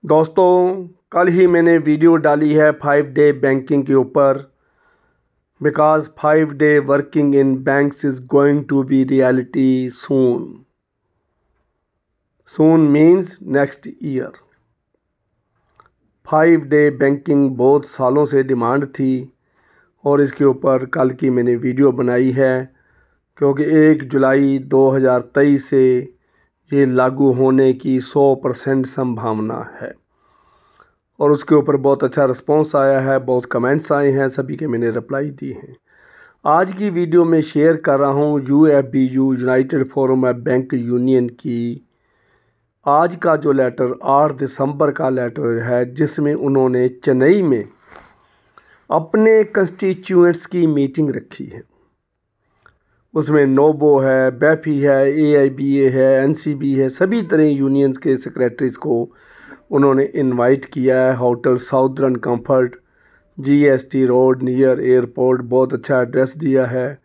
दोस्तों, कल ही मैंने वीडियो डाली है 5 डे बैंकिंग के ऊपर। Because 5 day working in banks is going to be reality soon. Soon means next year. 5 day banking बहुत सालों से डिमांड थी और इसके ऊपर कल की मैंने वीडियो बनाई है, क्योंकि 1 जुलाई 2023 से ये लागू होने की 100% संभावना है और उसके ऊपर बहुत अच्छा रिस्पांस आया है, बहुत कमेंट्स आए हैं, सभी के मैंने रिप्लाई दिए हैं। आज की वीडियो में शेयर कर रहा हूँ UFBU United forum of bank union की आज का जो लेटर 8 दिसंबर का लेटर है, जिसमें उन्होंने चेन्नई में अपने कंस्टिट्यूएंट्स की मीटिंग रखी है। उसमें नोबो है, बैफी है, AIBA है, NCB है, सभी तरह यूनियंस के सेक्रेटरीज़ को उन्होंने इनवाइट किया है। Hotel southern comfort, GST road near airport, बहुत अच्छा एड्रेस दिया है,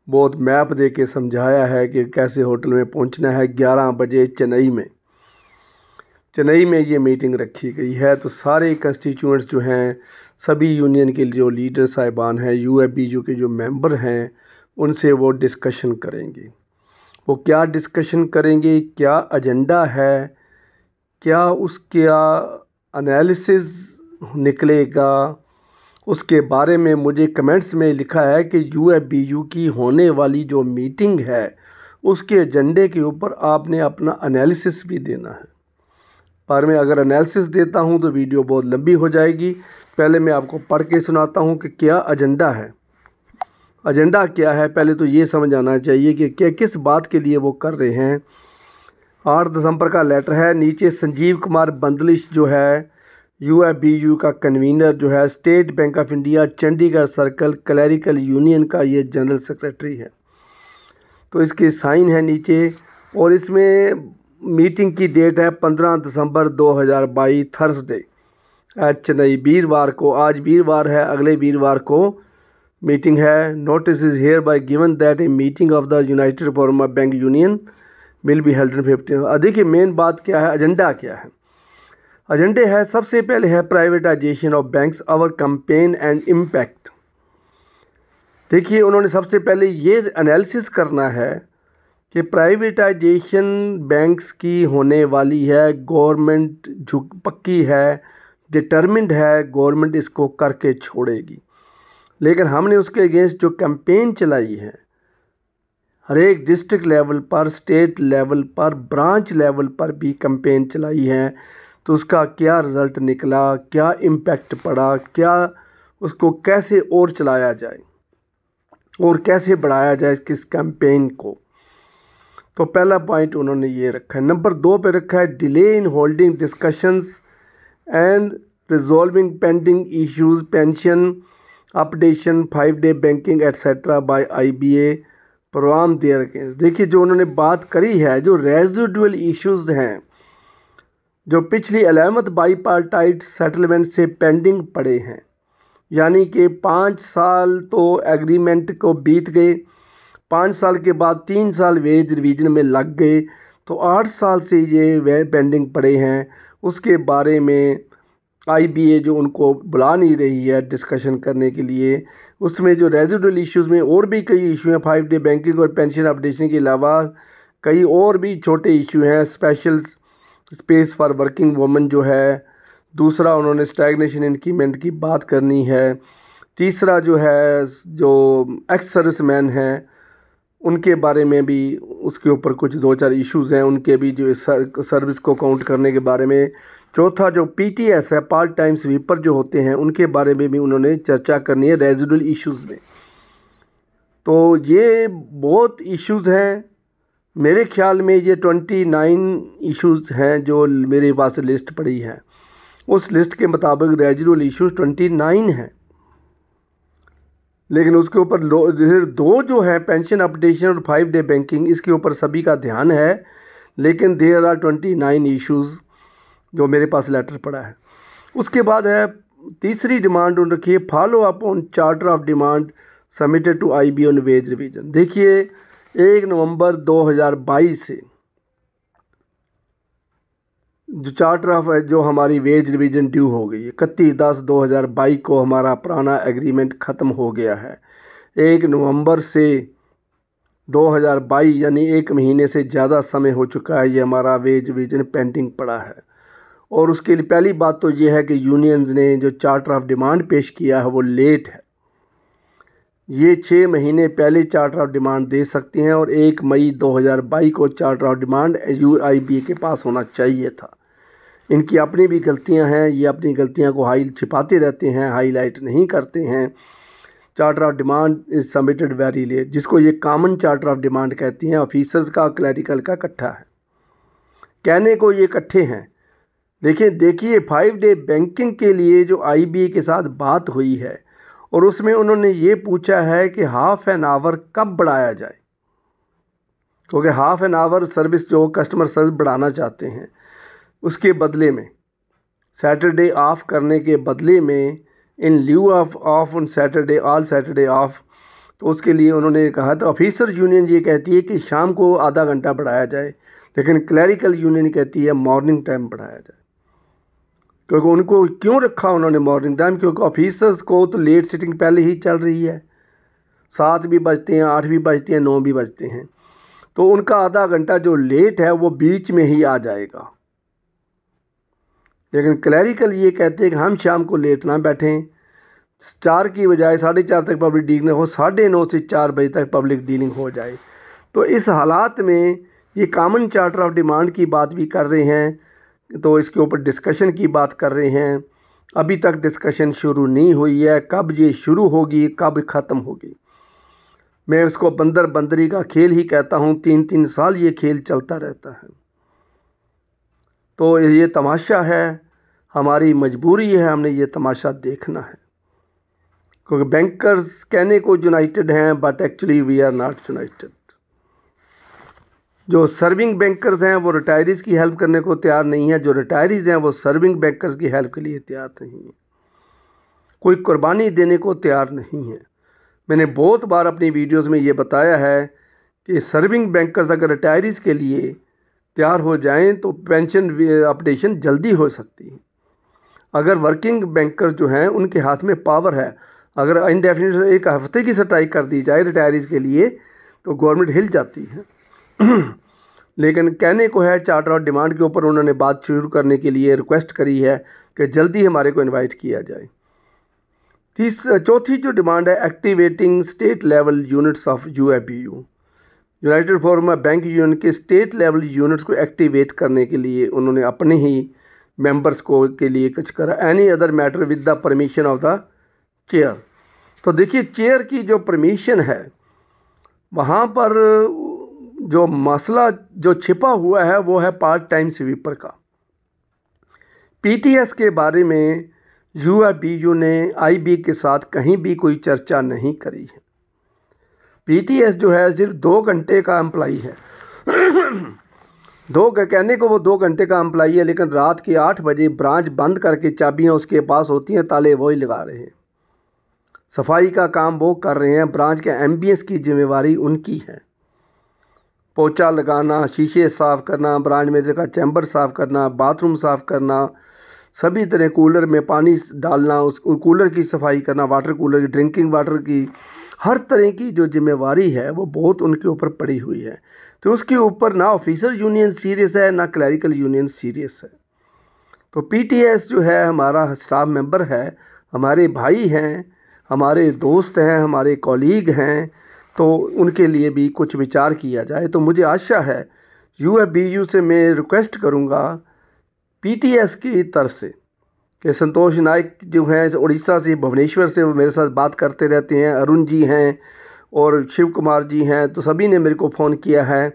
बहुत मैप दे के समझाया है कि कैसे होटल में पहुंचना है। 11 बजे चेन्नई में ये मीटिंग रखी गई है। तो सारे कंस्टिट्यूएंट्स जो हैं, सभी यूनियन के जो लीडर साहिबान हैं, UFBU के जो मेंबर हैं, उनसे वो डिस्कशन करेंगे। वो क्या डिस्कशन करेंगे, क्या एजेंडा है, क्या उसका एनालिसिस निकलेगा, उसके बारे में मुझे कमेंट्स में लिखा है कि UFBU की होने वाली जो मीटिंग है उसके एजेंडे के ऊपर आपने अपना एनालिसिस भी देना है। पर मैं अगर एनालिसिस देता हूं तो वीडियो बहुत लंबी हो जाएगी। पहले मैं आपको पढ़ के सुनाता हूं कि क्या एजेंडा है। एजेंडा क्या है, पहले तो ये समझ आना चाहिए कि क्या किस बात के लिए वो कर रहे हैं। 8 दिसंबर का लेटर है। नीचे संजीव कुमार बंदलिश जो है UFBU का कन्वीनर जो है, state bank of India Chandigarh circle clerical union का ये जनरल सेक्रेटरी है। तो इसके साइन है नीचे। और इसमें मीटिंग की डेट है 15 दिसंबर 2022 थर्सडे एट चेन्नई, वीरवार को। आज वीरवार है, अगले वीरवार को मीटिंग है। Notice is here bye given that a meeting of the United forum of bank union will be held in 15। देखिए मेन बात क्या है, एजेंडा क्या है। एजेंडे है, सबसे पहले है privatization of banks, our campaign and impact. देखिए उन्होंने सबसे पहले ये एनालिसिस करना है कि प्राइवेटाइजेशन बैंक्स की होने वाली है, गवर्नमेंट झुक पक्की है, डिटर्मिंड है, गवर्नमेंट इसको करके छोड़ेगी। लेकिन हमने उसके अगेंस्ट जो कैंपेन चलाई है, हर एक डिस्ट्रिक्ट लेवल पर, स्टेट लेवल पर, ब्रांच लेवल पर भी कैंपेन चलाई है, तो उसका क्या रिज़ल्ट निकला, क्या इम्पैक्ट पड़ा, क्या उसको कैसे और चलाया जाए और कैसे बढ़ाया जाए किस कैंपेन को। तो पहला पॉइंट उन्होंने ये रखा है। नंबर 2 पे रखा है delay in holding discussions and resolving pending issues, pension updation, 5 day banking etcetera by IBA program there against. देखिए जो उन्होंने बात करी है, जो रेजिडुअल इश्यूज हैं, जो पिछली 11th बाईपार्टाइट सेटलमेंट से पेंडिंग पड़े हैं, यानी कि 5 साल तो एग्रीमेंट को बीत गए, 5 साल के बाद 3 साल वेज रिवीजन में लग गए, तो 8 साल से ये वे पेंडिंग पड़े हैं। उसके बारे में IBA जो उनको बुला नहीं रही है डिस्कशन करने के लिए, उसमें जो रेजिडुअल इश्यूज़ में और भी कई इशू हैं, 5 डे बैंकिंग और पेंशन अपडेशन के अलावा कई और भी छोटे इशू हैं। Special space for working women जो है, दूसरा उन्होंने स्टैग्नेशन इंक्रीमेंट की बात करनी है, तीसरा जो है जो एक्स सर्विसमैन हैं उनके बारे में भी, उसके ऊपर कुछ 2-4 इश्यूज़ हैं, उनके भी जो सर्विस को काउंट करने के बारे में, चौथा जो PTS है, पार्ट टाइम स्वीपर जो होते हैं, उनके बारे में भी उन्होंने चर्चा करनी है रेजिडुअल इश्यूज़ में। तो ये बहुत इश्यूज़ हैं। मेरे ख्याल में ये 29 इश्यूज़ हैं जो मेरे पास लिस्ट पड़ी है। उस लिस्ट के मुताबिक रेजिडुअल इश्यूज़ 29 हैं, लेकिन उसके ऊपर 2 जो है पेंशन अपडेशन और 5 डे बैंकिंग, इसके ऊपर सभी का ध्यान है। लेकिन देयर आर 29 इश्यूज़ जो मेरे पास लेटर पड़ा है। उसके बाद है तीसरी डिमांड उन रखी है, follow up on charter of demand submitted to IBA on wage revision. देखिए 1 नवंबर 2022 से जो चार्टर ऑफ जो हमारी वेज रिवीजन ड्यू हो गई है 31/10/2022 को हमारा पुराना एग्रीमेंट ख़त्म हो गया है। 1 नवंबर से 2022 यानी 1 महीने से ज़्यादा समय हो चुका है, ये हमारा वेज रिवीजन पेंडिंग पड़ा है। और उसके लिए पहली बात तो ये है कि यूनियंस ने जो चार्टर ऑफ डिमांड पेश किया है वो लेट है। ये 6 महीने पहले चार्टर ऑफ डिमांड दे सकती हैं और 1 मई 2022 को चार्टर ऑफ डिमांड UIB के पास होना चाहिए था। इनकी अपनी भी गलतियां हैं, ये अपनी गलतियां को छिपाते रहते हैं, हाईलाइट नहीं करते हैं। Charter of demand is submitted very late, जिसको ये कॉमन चार्टर ऑफ डिमांड कहती हैं। ऑफिसर्स का क्लैरिकल का इकट्ठा है, कहने को ये इकट्ठे हैं। देखिए 5 डे बैंकिंग के लिए जो IBA के साथ बात हुई है और उसमें उन्होंने ये पूछा है कि हाफ एन आवर कब बढ़ाया जाए, क्योंकि हाफ एन आवर सर्विस जो कस्टमर सर्विस बढ़ाना चाहते हैं, उसके बदले में सैटरडे ऑफ करने के बदले में in lieu of on Saturday all Saturday off, तो उसके लिए उन्होंने कहा। तो ऑफिसर यूनियन ये कहती है कि शाम को आधा घंटा बढ़ाया जाए, लेकिन क्लैरिकल यूनियन कहती है मॉर्निंग टाइम बढ़ाया जाए। क्योंकि उनको क्यों रखा उन्होंने मॉर्निंग टाइम, क्योंकि ऑफिसर्स को तो लेट सिटिंग पहले ही चल रही है, 7 भी बजते हैं, 8 भी बजते हैं, 9 भी बजते हैं, तो उनका आधा घंटा जो लेट है वो बीच में ही आ जाएगा। लेकिन क्लैरिकल ये कहते हैं कि हम शाम को लेट ना बैठें, 4 की बजाय 4:30 तक पब्लिक डीलिंग हो, 9:30 से 4 बजे तक पब्लिक डीलिंग हो जाए। तो इस हालात में ये कॉमन चार्टर ऑफ डिमांड की बात भी कर रहे हैं, तो इसके ऊपर डिस्कशन की बात कर रहे हैं। अभी तक डिस्कशन शुरू नहीं हुई है, कब ये शुरू होगी, कब ख़त्म होगी। मैं उसको बंदर बंदरी का खेल ही कहता हूँ, 3-3 साल ये खेल चलता रहता है। तो ये तमाशा है, हमारी मजबूरी है, हमने ये तमाशा देखना है। क्योंकि बैंकर्स कहने को यूनाइटेड हैं, but actually we are not united. जो सर्विंग बैंकर्स हैं वो रिटायरीज़ की हेल्प करने को तैयार नहीं है, जो रिटायरीज़ हैं वो सर्विंग बैंकर्स की हेल्प के लिए तैयार नहीं है, कोई कुर्बानी देने को तैयार नहीं है। मैंने बहुत बार अपनी वीडियोस में ये बताया है कि सर्विंग बैंकर्स अगर रिटायरीज़ के लिए तैयार हो जाएं तो पेंशन अपडेशन जल्दी हो सकती है। अगर वर्किंग बैंकर जो हैं उनके हाथ में पावर है, अगर इनडेफिनिट 1 हफ्ते की स्ट्राइक कर दी जाए रिटायरीज़ के लिए तो गवर्नमेंट हिल जाती है। लेकिन कहने को है चार्टर ऑफ डिमांड के ऊपर उन्होंने बात शुरू करने के लिए रिक्वेस्ट करी है कि जल्दी हमारे को इनवाइट किया जाए। चौथी जो डिमांड है, activating state level units of UFBU, United form bank union के स्टेट लेवल यूनिट्स को एक्टिवेट करने के लिए उन्होंने अपने ही मेंबर्स को के लिए कुछ करा। Any other matter with the permission of the chair. तो देखिए चेयर की जो परमिशन है, वहाँ पर जो मसला जो छिपा हुआ है वो है पार्ट टाइम स्वीपर का। PTS के बारे में UFBU ने IB के साथ कहीं भी कोई चर्चा नहीं करी है। PTS जो है सिर्फ 2 घंटे का एम्प्लाई है। कहने को वो 2 घंटे का एम्प्लाई है, लेकिन रात के 8 बजे ब्रांच बंद करके चाबियाँ उसके पास होती हैं, ताले वो ही लगा रहे हैं, सफाई का काम वो कर रहे हैं, ब्रांच के MBS की जिम्मेवारी उनकी है। पोछा लगाना, शीशे साफ़ करना, ब्रांच में का चैम्बर साफ़ करना, बाथरूम साफ़ करना, सभी तरह कूलर में पानी डालना, उस कूलर की सफाई करना, वाटर कूलर की, ड्रिंकिंग वाटर की, हर तरह की जो जिम्मेवारी है वो बहुत उनके ऊपर पड़ी हुई है। तो उसके ऊपर ना ऑफिसर यूनियन सीरियस है ना क्लैरिकल यूनियन सीरियस है। तो PTS जो है हमारा स्टाफ मेंबर है, हमारे भाई हैं, हमारे दोस्त हैं, हमारे कॉलीग हैं, तो उनके लिए भी कुछ विचार किया जाए। तो मुझे आशा है UFBU से मैं रिक्वेस्ट करूँगा PTS की तरफ से कि संतोष नायक जो हैं उड़ीसा से, भुवनेश्वर से, वो मेरे साथ बात करते रहते हैं, अरुण जी हैं और शिव कुमार जी हैं, तो सभी ने मेरे को फ़ोन किया है।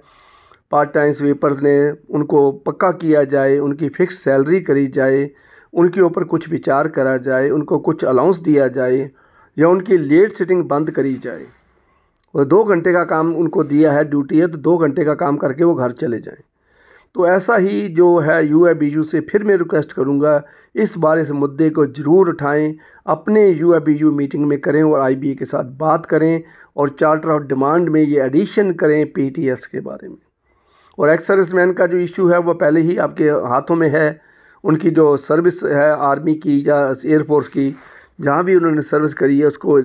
पार्ट टाइम स्वीपर्स ने उनको पक्का किया जाए, उनकी फ़िक्स सैलरी करी जाए, उनके ऊपर कुछ विचार करा जाए, उनको कुछ अलाउंस दिया जाए या उनकी लेट सिटिंग बंद करी जाए। और 2 घंटे का काम उनको दिया है, ड्यूटी है, तो 2 घंटे का काम करके वो घर चले जाएं। तो ऐसा ही जो है UFBU से फिर मैं रिक्वेस्ट करूंगा, इस बारे से मुद्दे को ज़रूर उठाएं, अपने UFBU मीटिंग में करें और IBA के साथ बात करें और चार्टर ऑफ डिमांड में ये एडिशन करें PTS के बारे में। और एक्स सर्विसमैन का जो इशू है वो पहले ही आपके हाथों में है। उनकी जो सर्विस है आर्मी की या एयरफोर्स की, जहाँ भी उन्होंने सर्विस करी है उसको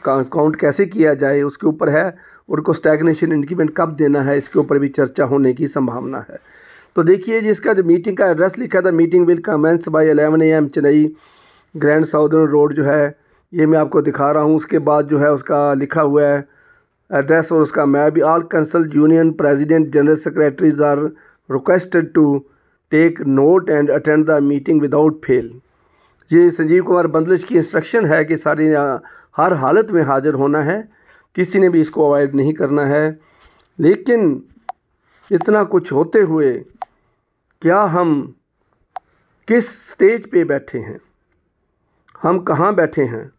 काउंट कैसे किया जाए उसके ऊपर है। उनको स्टैग्नेशन इंक्रीमेंट कब देना है इसके ऊपर भी चर्चा होने की संभावना है। तो देखिए जी, इसका जो मीटिंग का एड्रेस लिखा था, meeting will commence by 11 AM Chennai Grand Southern Road जो है ये मैं आपको दिखा रहा हूँ। उसके बाद जो है उसका लिखा हुआ है एड्रेस और उसका मैप भी। All council union president general secretaries are requested to take note and attend the meeting without fail. ये संजीव कुमार बंदलिश की इंस्ट्रक्शन है कि सारी हर हालत में हाजिर होना है, किसी ने भी इसको अवॉइड नहीं करना है। लेकिन इतना कुछ होते हुए क्या हम किस स्टेज पे बैठे हैं, हम कहाँ बैठे हैं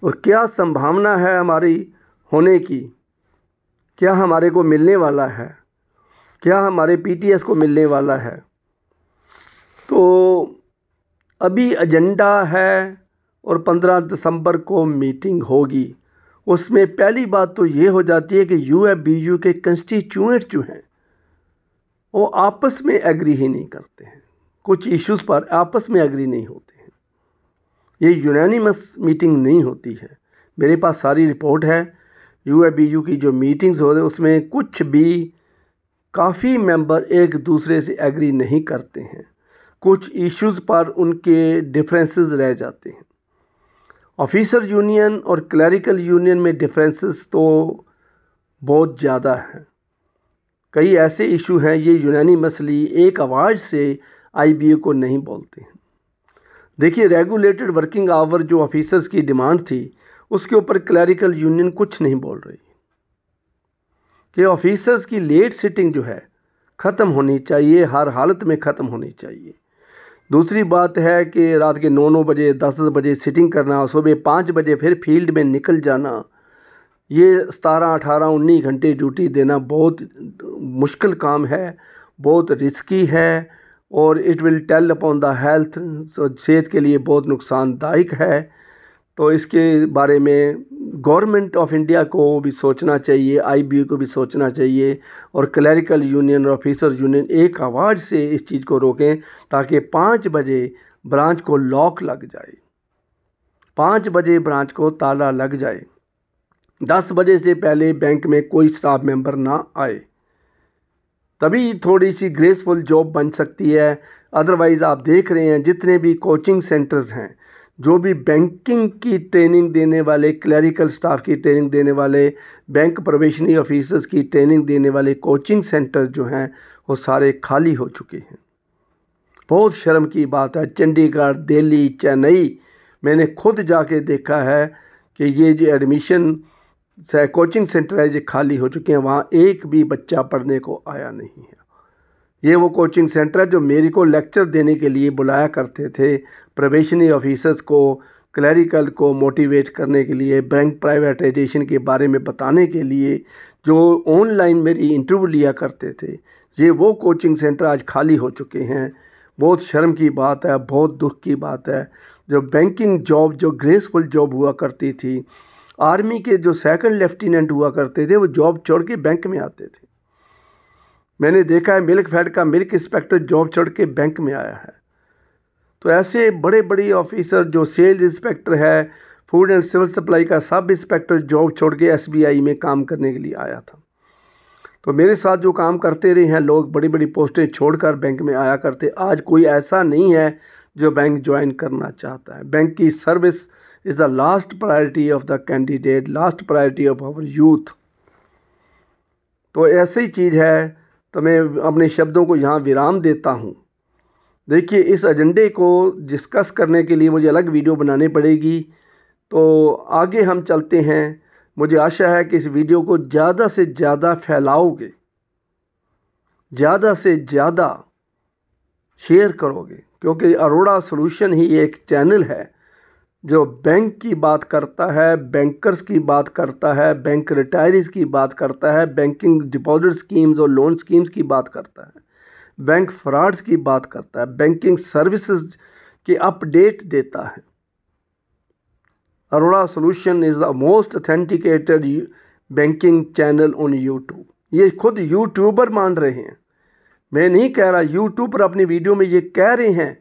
और क्या संभावना है हमारी होने की, क्या हमारे को मिलने वाला है, क्या हमारे पीटीएस को मिलने वाला है। तो अभी एजेंडा है और 15 दिसंबर को मीटिंग होगी। उसमें पहली बात तो ये हो जाती है कि यूएफबीयू के कंस्टिट्यूएंट जो हैं वो आपस में एग्री ही नहीं करते हैं, कुछ इश्यूज़ पर आपस में एग्री नहीं होते हैं। ये यूनानिमस मीटिंग नहीं होती है। मेरे पास सारी रिपोर्ट है यूएफबीयू की जो मीटिंग्स हो रही हैं उसमें कुछ भी काफ़ी मेंबर एक दूसरे से एग्री नहीं करते हैं, कुछ इश्यूज़ पर उनके डिफरेंसेस रह जाते हैं। ऑफिसर यूनियन और क्लरिकल यूनियन में डिफरेंसेस तो बहुत ज़्यादा हैं। कई ऐसे इशू हैं ये यूनानिमसली एक आवाज़ से आईबीए को नहीं बोलते हैं। देखिए, रेगुलेटेड वर्किंग आवर जो ऑफिसर्स की डिमांड थी उसके ऊपर क्लरिकल यूनियन कुछ नहीं बोल रही कि ऑफिसर्स की लेट सिटिंग जो है ख़त्म होनी चाहिए, हर हालत में ख़त्म होनी चाहिए। दूसरी बात है कि रात के 9 बजे 10 बजे सिटिंग करना, सुबह 5 बजे फिर फील्ड में निकल जाना, ये 17 18 19 घंटे ड्यूटी देना बहुत मुश्किल काम है, बहुत रिस्की है और it will tell upon the health, सेहत के लिए बहुत नुकसानदायक है। तो इसके बारे में गवर्नमेंट ऑफ इंडिया को भी सोचना चाहिए, आईबीए को भी सोचना चाहिए और क्लरिकल यूनियन और ऑफिसर यूनियन एक आवाज़ से इस चीज़ को रोकें ताकि 5 बजे ब्रांच को लॉक लग जाए, 5 बजे ब्रांच को ताला लग जाए, 10 बजे से पहले बैंक में कोई स्टाफ मेंबर ना आए, तभी थोड़ी सी ग्रेसफुल जॉब बन सकती है। अदरवाइज़ आप देख रहे हैं जितने भी कोचिंग सेंटर्स हैं, जो भी बैंकिंग की ट्रेनिंग देने वाले, क्लरिकल स्टाफ की ट्रेनिंग देने वाले, बैंक प्रोबेशनरी ऑफिसर्स की ट्रेनिंग देने वाले कोचिंग सेंटर्स जो हैं वो सारे खाली हो चुके हैं। बहुत शर्म की बात है, चंडीगढ़, दिल्ली, चेन्नई मैंने खुद जाके देखा है कि ये जो एडमिशन कोचिंग सेंटर है ये खाली हो चुके हैं, वहाँ एक भी बच्चा पढ़ने को आया नहीं है। ये वो कोचिंग सेंटर है जो मेरे को लेक्चर देने के लिए बुलाया करते थे, प्रोबेशनरी ऑफिसर्स को, क्लरिकल को मोटिवेट करने के लिए, बैंक प्राइवेटाइजेशन के बारे में बताने के लिए, जो ऑनलाइन मेरी इंटरव्यू लिया करते थे, ये वो कोचिंग सेंटर आज खाली हो चुके हैं। बहुत शर्म की बात है, बहुत दुख की बात है। जो बैंकिंग जॉब, जो ग्रेसफुल जॉब हुआ करती थी, आर्मी के जो सेकंड लेफ्टिनेंट हुआ करते थे वो जॉब छोड़ के बैंक में आते थे। मैंने देखा है मिल्क फैड का मिल्क इंस्पेक्टर जॉब छोड़ के बैंक में आया है। तो ऐसे बड़े बड़े ऑफिसर, जो सेल्स इंस्पेक्टर है, फूड एंड सिविल सप्लाई का सब इंस्पेक्टर जॉब छोड़ के एसबीआई में काम करने के लिए आया था। तो मेरे साथ जो काम करते रहे हैं लोग, बड़ी बड़ी पोस्टें छोड़कर बैंक में आया करते। आज कोई ऐसा नहीं है जो बैंक ज्वाइन करना चाहता है। बैंक की service is the last priority of the candidate, last priority of our youth. तो ऐसी ही चीज़ है। तो मैं अपने शब्दों को यहाँ विराम देता हूँ। देखिए, इस एजेंडे को डिस्कस करने के लिए मुझे अलग वीडियो बनानी पड़ेगी, तो आगे हम चलते हैं। मुझे आशा है कि इस वीडियो को ज़्यादा से ज़्यादा फैलाओगे, ज़्यादा से ज़्यादा शेयर करोगे, क्योंकि अरोड़ा सॉल्यूशन ही एक चैनल है जो बैंक की बात करता है, बैंकर्स की बात करता है, बैंक रिटायरीज़ की बात करता है, बैंकिंग डिपॉजिट स्कीम्स और लोन स्कीम्स की बात करता है, बैंक फ्रॉड्स की बात करता है, बैंकिंग सर्विसेज के अपडेट देता है। Arora solution is the most authenticated banking channel on YouTube. ये खुद यूट्यूबर मान रहे हैं, मैं नहीं कह रहा, यूट्यूबर अपनी वीडियो में ये कह रहे हैं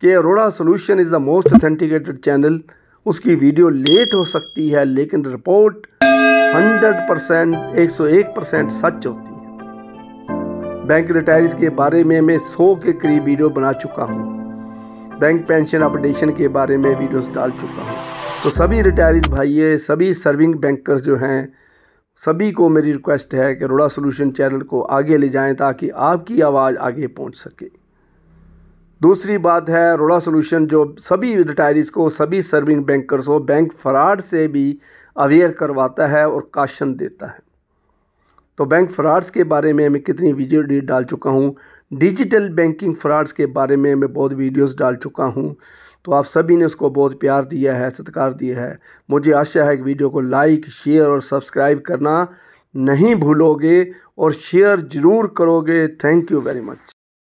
कि Arora solution is the most authenticated channel. उसकी वीडियो लेट हो सकती है लेकिन रिपोर्ट 100% 101% सच होती है। बैंक रिटायरीज के बारे में मैं 100 के करीब वीडियो बना चुका हूँ। बैंक पेंशन अपडेशन के बारे में वीडियोस डाल चुका हूँ। तो सभी रिटायरीज भाइयों, सभी सर्विंग बैंकर्स जो हैं, सभी को मेरी रिक्वेस्ट है कि अरोड़ा सॉल्यूशन चैनल को आगे ले जाएं ताकि आपकी आवाज़ आगे पहुंच सके। दूसरी बात है, अरोड़ा सॉल्यूशन जो सभी रिटायरीज को, सभी सर्विंग बैंकर्स को बैंक फ्रॉड से भी अवेयर करवाता है और काशन देता है। तो बैंक फ्रॉड्स के बारे में मैं कितनी वीडियो डाल चुका हूँ, डिजिटल बैंकिंग फ्रॉड्स के बारे में मैं बहुत वीडियोस डाल चुका हूँ। तो आप सभी ने उसको बहुत प्यार दिया है, सत्कार दिया है। मुझे आशा है कि वीडियो को लाइक, शेयर और सब्सक्राइब करना नहीं भूलोगे और शेयर ज़रूर करोगे। Thank you very much.